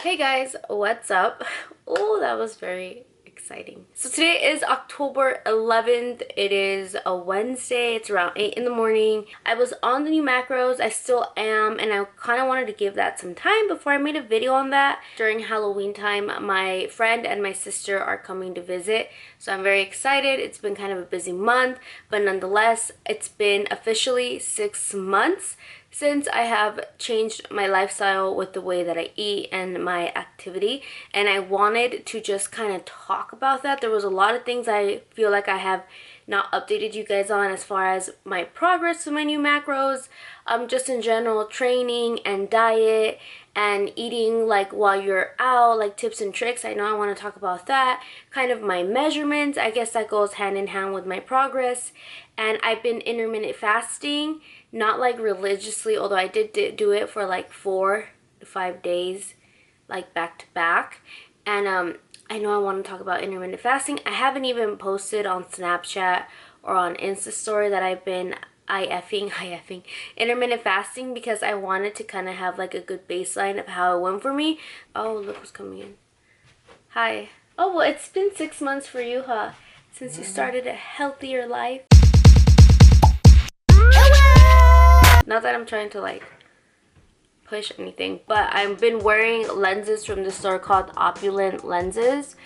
Hey guys, what's up? Oh, that was very exciting. So today is October 11th. It is a Wednesday. It's around 8 in the morning. I was on the new macros. I still am, and I kind of wanted to give that some time before I made a video on that. During Halloween time, my friend and my sister are coming to visit, so I'm very excited. It's been kind of a busy month, but nonetheless, it's been officially 6 months since I have changed my lifestyle with the way that I eat and my activity, and I wanted to just kind of talk about that. There was a lot of things I feel like I have not updated you guys on as far as my progress with my new macros, just in general, training and diet and eating like while you're out, like tips and tricks. I know I want to talk about that. Kind of my measurements, I guess that goes hand in hand with my progress. And I've been intermittent fasting, not like religiously, although I did do it for like 4 to 5 days, like back to back. And I know I want to talk about intermittent fasting. I haven't even posted on Snapchat or on Insta story that I've been IFing intermittent fasting, because I wanted to kind of have like a good baseline of how it went for me. Oh, look who's coming in. Hi. Oh, well, it's been 6 months for you, huh? Since you started a healthier life. Not that I'm trying to like push anything, but I've been wearing lenses from the store called Opulent Lenses,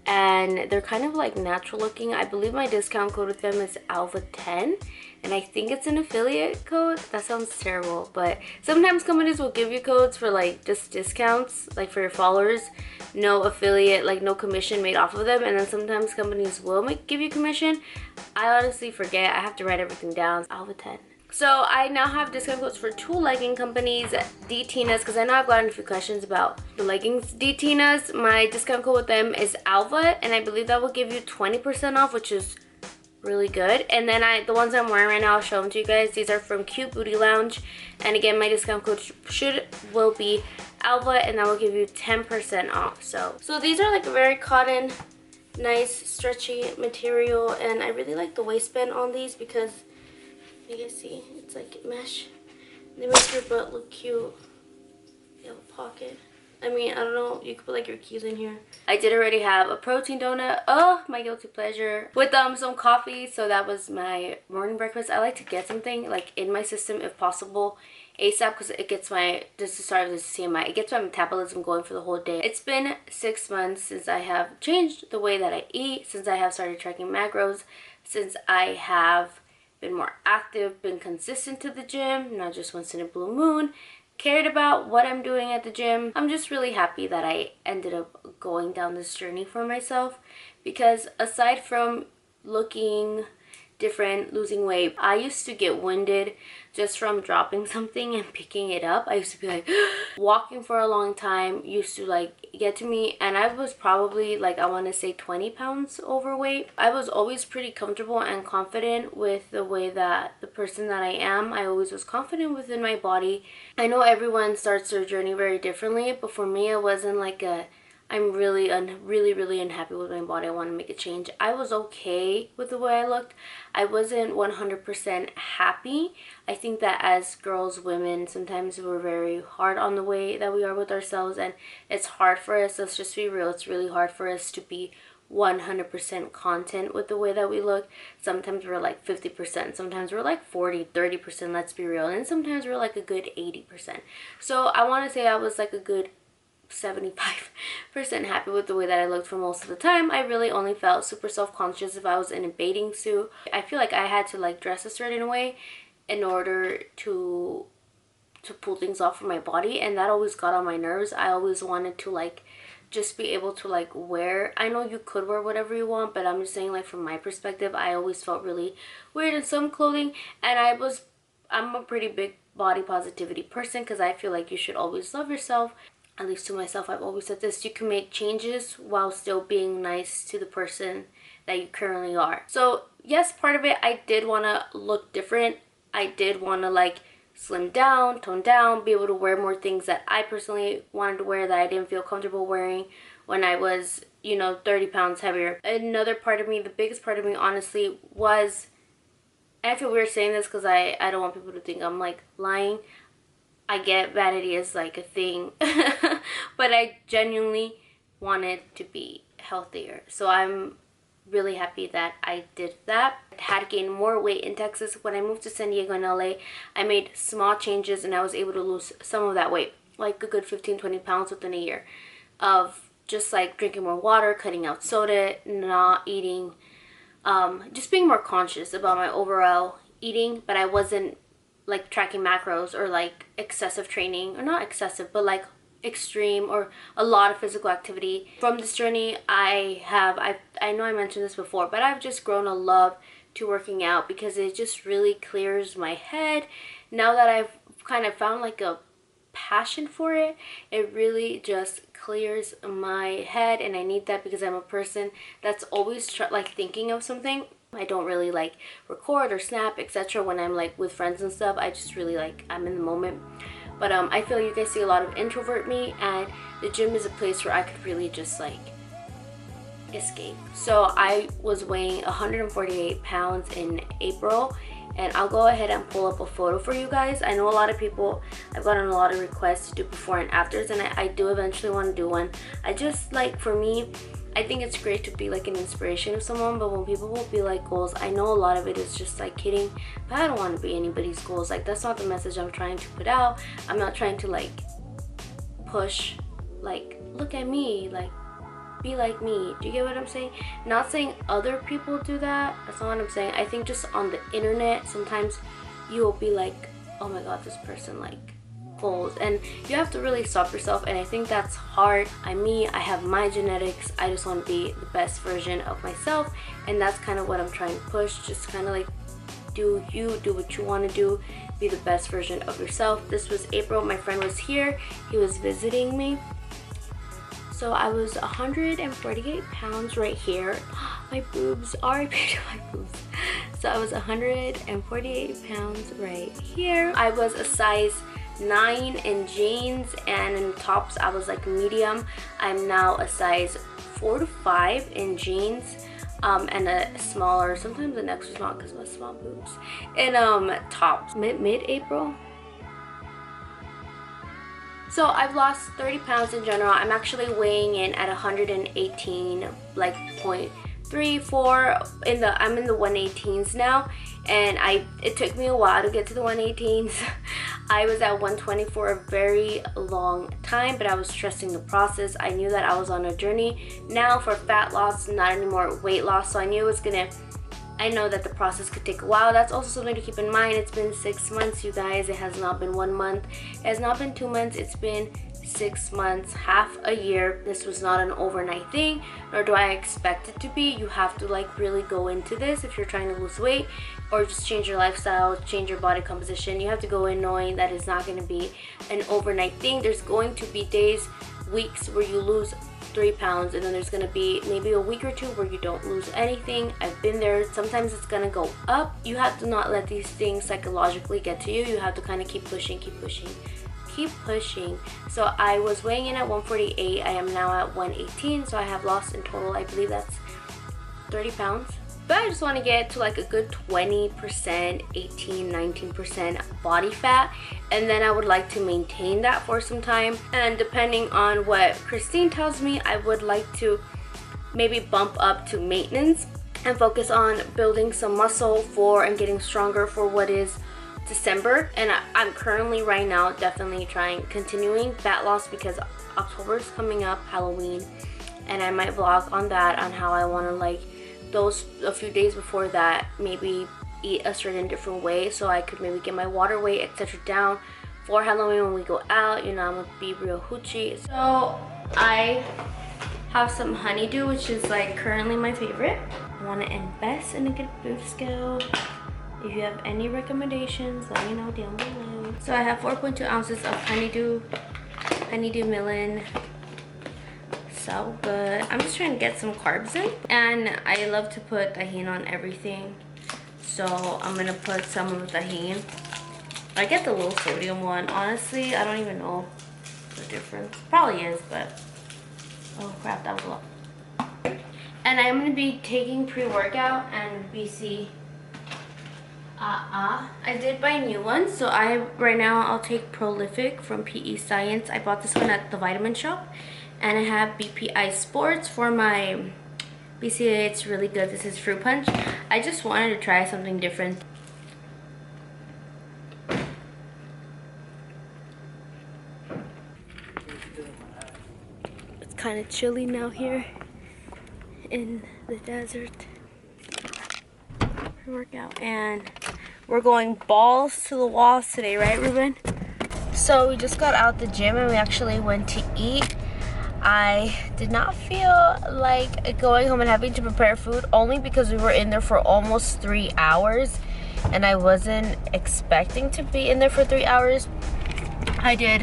and they're kind of like natural looking. I believe my discount code with them is Alva 10, and I think it's an affiliate code. That sounds terrible, but sometimes companies will give you codes for like just discounts, like for your followers, no affiliate, like no commission made off of them. And then sometimes companies will give you commission. I honestly forget. I have to write everything down. Alva 10. So I now have discount codes for 2 legging companies, DTinas, because I know I've gotten a few questions about the leggings. DTinas, my discount code with them is Alva, and I believe that will give you 20% off, which is really good. And then the ones I'm wearing right now, I'll show them to you guys. These are from Cute Booty Lounge, and again, my discount code will be Alva, and that will give you 10% off. So these are like a very cotton, nice, stretchy material, and I really like the waistband on these because you guys see, it's like mesh. They make your butt look cute. You have a pocket. I mean, I don't know, you could put like your keys in here. I did already have a protein donut. Oh, my guilty pleasure. With some coffee, so that was my morning breakfast. I like to get something like in my system if possible ASAP, because it gets my, just to start with the TMI, it gets my metabolism going for the whole day. It's been 6 months since I have changed the way that I eat, since I have started tracking macros, since I have been more active, been consistent to the gym, not just once in a blue moon, cared about what I'm doing at the gym. I'm just really happy that I ended up going down this journey for myself, because aside from looking different, losing weight, I used to get winded just from dropping something and picking it up. I used to be like walking for a long time used to like get to me, and I was probably like, I want to say 20 pounds overweight. I was always pretty comfortable and confident with the way that the person that I am. I always was confident within my body. I know everyone starts their journey very differently, but for me it wasn't like I'm really unhappy with my body, I want to make a change. I was okay with the way I looked. I wasn't 100% happy. I think that as girls, women, sometimes we're very hard on the way that we are with ourselves, and it's hard for us, let's just be real, it's really hard for us to be 100% content with the way that we look. Sometimes we're like 50%, sometimes we're like 40-30%, let's be real, and sometimes we're like a good 80%. So I want to say I was like a good 75% happy with the way that I looked for most of the time. I really only felt super self-conscious if I was in a bathing suit. I feel like I had to like dress a certain way in order to pull things off from my body, and that always got on my nerves. I always wanted to like just be able to like wear, I know you could wear whatever you want, but I'm just saying, like, from my perspective, I always felt really weird in some clothing. And I'm a pretty big body positivity person, because I feel like you should always love yourself. At least to myself, I've always said this: you can make changes while still being nice to the person that you currently are. So yes, part of it, I did want to look different. I did want to like slim down, tone down, be able to wear more things that I personally wanted to wear that I didn't feel comfortable wearing when I was, 30 pounds heavier. Another part of me, the biggest part of me honestly, was, and I feel weird saying this because I don't want people to think I'm like lying. I get vanity is like a thing but I genuinely wanted to be healthier. So I'm really happy that I did that. I had gained more weight in Texas. When I moved to San Diego and LA, I made small changes and I was able to lose some of that weight, like a good 15-20 pounds within a year of just like drinking more water, cutting out soda, not eating, just being more conscious about my overall eating. But I wasn't like tracking macros or like excessive training, or not excessive, but like extreme or a lot of physical activity. From this journey, I know I mentioned this before, but I've just grown a love to working out because it just really clears my head. Now that I've kind of found like a passion for it, it really just clears my head, and I need that because I'm a person that's always like thinking of something. I don't really like record or snap, etc. when I'm like with friends and stuff. I just really like, I'm in the moment. But I feel you guys see a lot of introvert me, and the gym is a place where I could really just like escape. So I was weighing 148 pounds in April, and I'll go ahead and pull up a photo for you guys. I know a lot of people, I've gotten a lot of requests to do before and afters, and I do eventually want to do one. I just like, for me, I think it's great to be like an inspiration of someone, but when people will be like goals, I know a lot of it is just like kidding, but I don't want to be anybody's goals. Like, that's not the message I'm trying to put out. I'm not trying to like push, like, look at me, like, be like me. Do you get what I'm saying? Not saying other people do that, that's not what I'm saying. I think just on the internet, sometimes you will be like, oh my god, this person like goals, and you have to really stop yourself, and I think that's hard. I have my genetics. I just want to be the best version of myself, and that's kind of what I'm trying to push. Just kind of like, do what you want to do, be the best version of yourself. This was April. My friend was here, he was visiting me. So I was 148 pounds right here. My boobs, RIP to my boobs. So I was 148 pounds right here. I was a size 9 in jeans, and in tops I was like medium. I'm now a size 4 to 5 in jeans, and a smaller, sometimes an extra small because of my small boobs, in tops. Mid-April. So I've lost 30 pounds in general. I'm actually weighing in at 118, like 0.34. I'm in the 118s now, and it took me a while to get to the 118s. I was at 120 for a very long time, but I was trusting the process. I knew that I was on a journey now for fat loss, not anymore weight loss. So I knew I know that the process could take a while. That's also something to keep in mind. It's been 6 months, you guys. It has not been 1 month. It has not been 2 months. It's been 6 months, half a year. This was not an overnight thing, nor do I expect it to be. You have to like really go into this if you're trying to lose weight or just change your lifestyle, change your body composition. You have to go in knowing that it's not going to be an overnight thing. There's going to be days, weeks where you lose 3 pounds, and then there's gonna be maybe a week or two where you don't lose anything. I've been there. Sometimes it's gonna go up. You have to not let these things psychologically get to you. You have to kind of keep pushing. So I was weighing in at 148. I am now at 118, so I have lost in total, I believe that's 30 pounds. But I just want to get to like a good 20%, 18-19% body fat, and then I would like to maintain that for some time. And depending on what Christine tells me, I would like to maybe bump up to maintenance and focus on building some muscle and getting stronger for what is December. And I'm currently right now definitely continuing fat loss because October is coming up, Halloween, and I might vlog on that, on how I want to like a few days before that maybe eat a certain different way so I could maybe get my water weight, etc. down for Halloween when we go out. You know, I'm gonna be real hoochie. So I have some honeydew, which is like currently my favorite. I want to invest in a good boob scale. If you have any recommendations, let me know down below. So I have 4.2 ounces of honeydew melon. So good. I'm just trying to get some carbs in, and I love to put tahini on everything, so I'm gonna put some of the tahini. I get the low sodium one. Honestly, I don't even know the difference. Probably is, but oh crap, that was a lot. And I'm gonna be taking pre-workout and BC I did buy new ones. So right now I'll take Prolific from PE Science. I bought this one at the vitamin shop. And I have BPI Sports for my BCAA. It's really good. This is fruit punch. I just wanted to try something different. It's kind of chilly now here in the desert. Workout, and we're going balls to the walls today, right, Ruben? So we just got out the gym and we actually went to eat. I did not feel like going home and having to prepare food, only because we were in there for almost 3 hours and I wasn't expecting to be in there for 3 hours. I did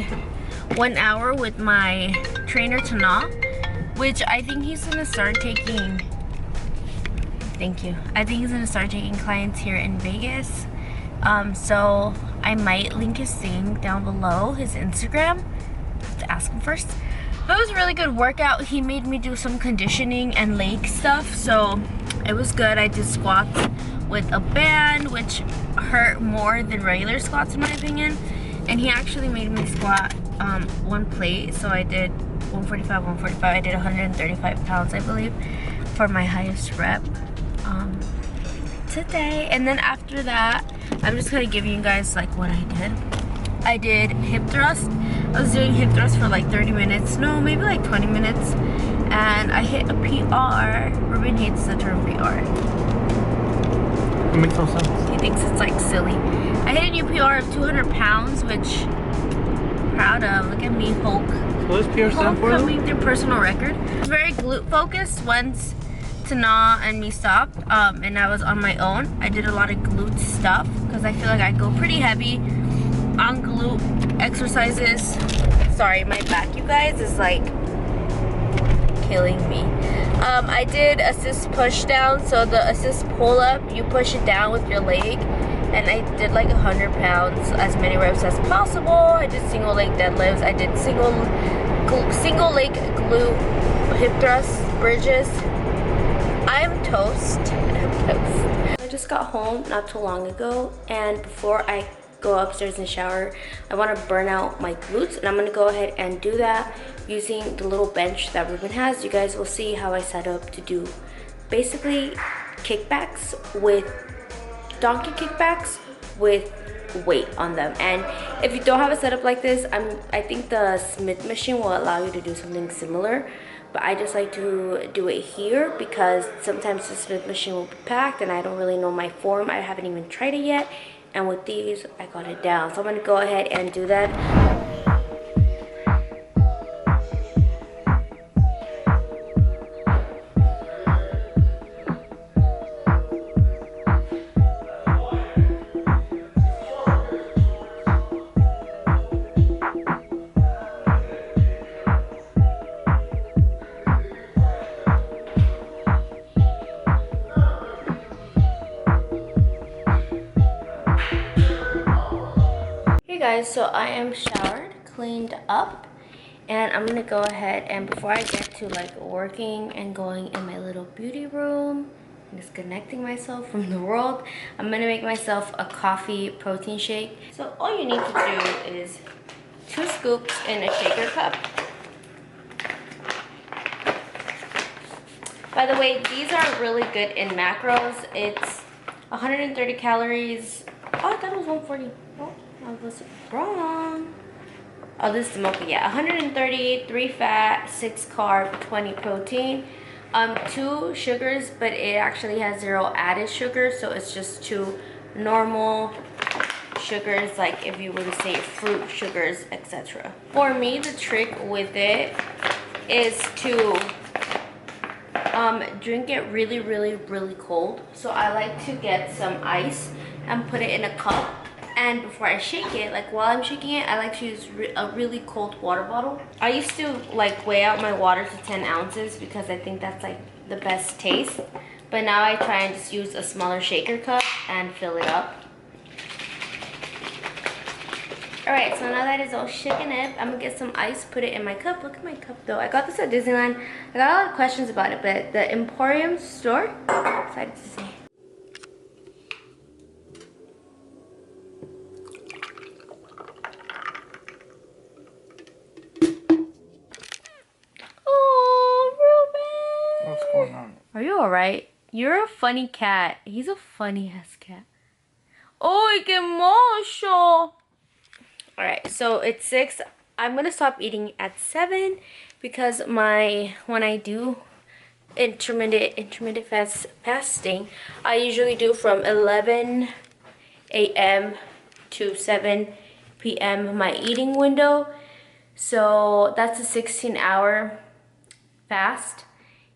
1 hour with my trainer Tana, which I think he's gonna start taking. Thank you. I think he's gonna start taking clients here in Vegas. So I might link his thing down below, his Instagram. I have to ask him first. But it was a really good workout. He made me do some conditioning and leg stuff, so it was good. I did squats with a band, which hurt more than regular squats in my opinion. And he actually made me squat one plate, so I did 145, 145. I did 135 pounds, I believe, for my highest rep today. And then after that, I'm just gonna give you guys like what I did. I did hip thrust. I was doing hip thrust for like 30 minutes, no, maybe like 20 minutes, and I hit a PR. Ruben hates the term PR. It makes no sense. He thinks it's like silly. I hit a new PR of 200 pounds, which I'm proud of. Look at me, Hulk. What does PR stand for? Coming through personal record. Very glute focused once Tana and me stopped, and I was on my own. I did a lot of glute stuff because I feel like I go pretty heavy on glute exercises. Sorry, my back, you guys, is like killing me. I did assist push down, so the assist pull up, you push it down with your leg, and I did like 100 pounds, as many reps as possible. I did single leg deadlifts. I did single leg glute hip thrusts, bridges. I'm toast. I just got home not too long ago, and before I go upstairs and shower, I want to burn out my glutes, and I'm going to go ahead and do that using the little bench that Ruben has. You guys will see how I set up to do basically kickbacks with donkey kickbacks with weight on them. And if you don't have a setup like this, I think the Smith machine will allow you to do something similar. But I just like to do it here because sometimes the Smith machine will be packed and I don't really know my form. I haven't even tried it yet. And with these, I got it down. So I'm going to go ahead and do that. Guys, so I am showered, cleaned up, and I'm gonna go ahead and before I get to like working and going in my little beauty room and disconnecting myself from the world, I'm gonna make myself a coffee protein shake. So all you need to do is 2 scoops in a shaker cup. By the way, these are really good in macros. It's 130 calories. Oh, I thought it was 140. Oh, I was wrong. Oh, this is the mocha. Yeah, 130, 3 fat, 6 carb, 20 protein. 2 sugars, but it actually has 0 added sugar, so it's just 2 normal sugars, like if you were to say fruit sugars, etc. For me, the trick with it is to drink it really, really, really cold. So I like to get some ice and put it in a cup. And before I shake it, like while I'm shaking it, I like to use a really cold water bottle. I used to like weigh out my water to 10 ounces because I think that's like the best taste. But now I try and just use a smaller shaker cup and fill it up. Alright, so now that it's all shaken up, I'm gonna get some ice, put it in my cup. Look at my cup though. I got this at Disneyland. I got a lot of questions about it, but the Emporium store, excited to see. Are you alright? You're a funny cat. He's a funny ass cat. Oh, qué mocho! Alright, so it's 6. I'm gonna stop eating at 7 because when I do intermittent fasting, I usually do from 11 a.m. to 7 p.m. my eating window. So that's a 16-hour fast.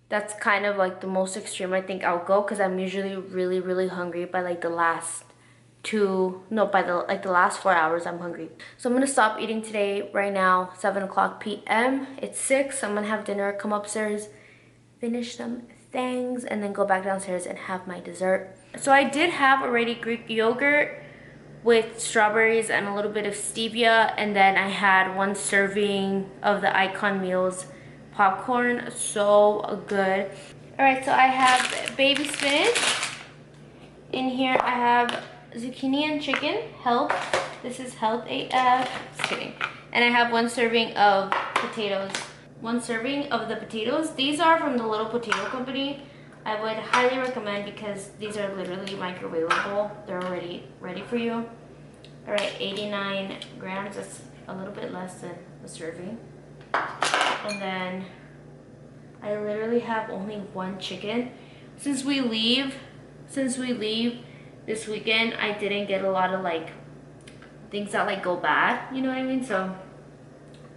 That's kind of like the most extreme I think I'll go, because I'm usually really hungry by like the last the last 4 hours I'm hungry. So I'm gonna stop eating today right now, 7 o'clock p.m. It's 6. I'm gonna have dinner, come upstairs, finish some things, and then go back downstairs and have my dessert. So I did have already Greek yogurt with strawberries and a little bit of stevia, and then I had 1 serving of the Icon Meals popcorn. So good. All right, so I have baby spinach. In here I have zucchini and chicken, health. This is health AF. Just kidding. And I have 1 serving of potatoes. 1 serving of the potatoes. These are from the Little Potato Company. I would highly recommend because these are literally microwavable. They're already ready for you. All right, 89 grams. That's a little bit less than a serving. And then I literally have only 1 chicken. Since we leave this weekend, I didn't get a lot of like things that like go bad, you know what I mean? So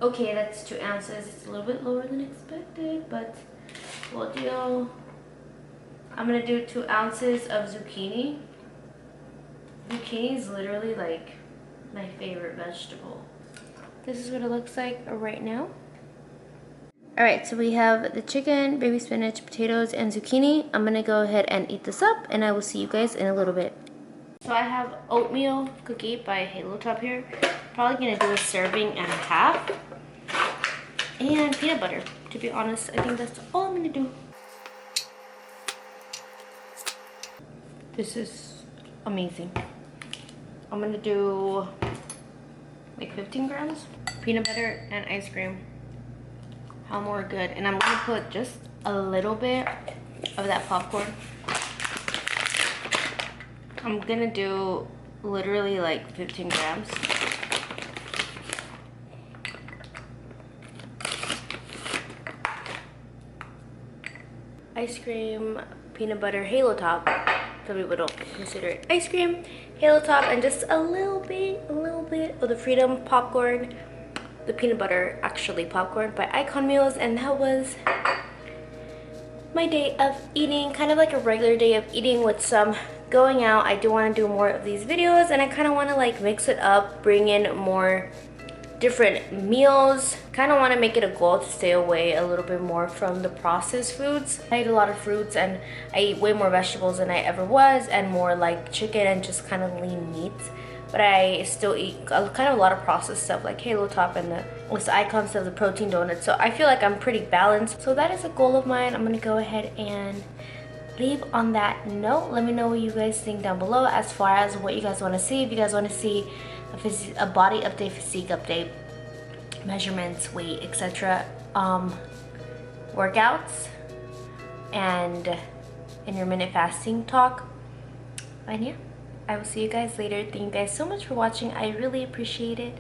okay, that's 2 ounces. It's a little bit lower than expected, but we'll deal. I'm gonna do 2 ounces of zucchini. Zucchini is literally like my favorite vegetable. This is what it looks like right now. All right, so we have the chicken, baby spinach, potatoes, and zucchini. I'm gonna go ahead and eat this up, and I will see you guys in a little bit. So I have oatmeal cookie by Halo Top here. Probably gonna do a serving and a half. And peanut butter. To be honest, I think that's all I'm gonna do. This is amazing. I'm gonna do like 15 grams. Peanut butter and ice cream. How more good. And I'm gonna put just a little bit of that popcorn. I'm gonna do literally like 15 grams. Ice cream, peanut butter, Halo Top. Some people don't consider it ice cream. Halo Top, and just a little bit of the Freedom popcorn. The peanut butter actually popcorn by Icon Meals. And that was my day of eating, kind of like a regular day of eating with some going out. I do want to do more of these videos, and I kind of want to like mix it up, bring in more different meals. Kind of want to make it a goal to stay away a little bit more from the processed foods. I eat a lot of fruits, and I eat way more vegetables than I ever was, and more like chicken and just kind of lean meats. But I still eat kind of a lot of processed stuff like Halo Top and the Icon stuff, the protein donuts. So I feel like I'm pretty balanced. So that is a goal of mine. I'm gonna go ahead and leave on that note. Let me know what you guys think down below as far as what you guys want to see. If you guys want to see a body update, physique update, measurements, weight, etc., workouts, and intermittent fasting talk. And yeah, I will see you guys later. Thank you guys so much for watching. I really appreciate it.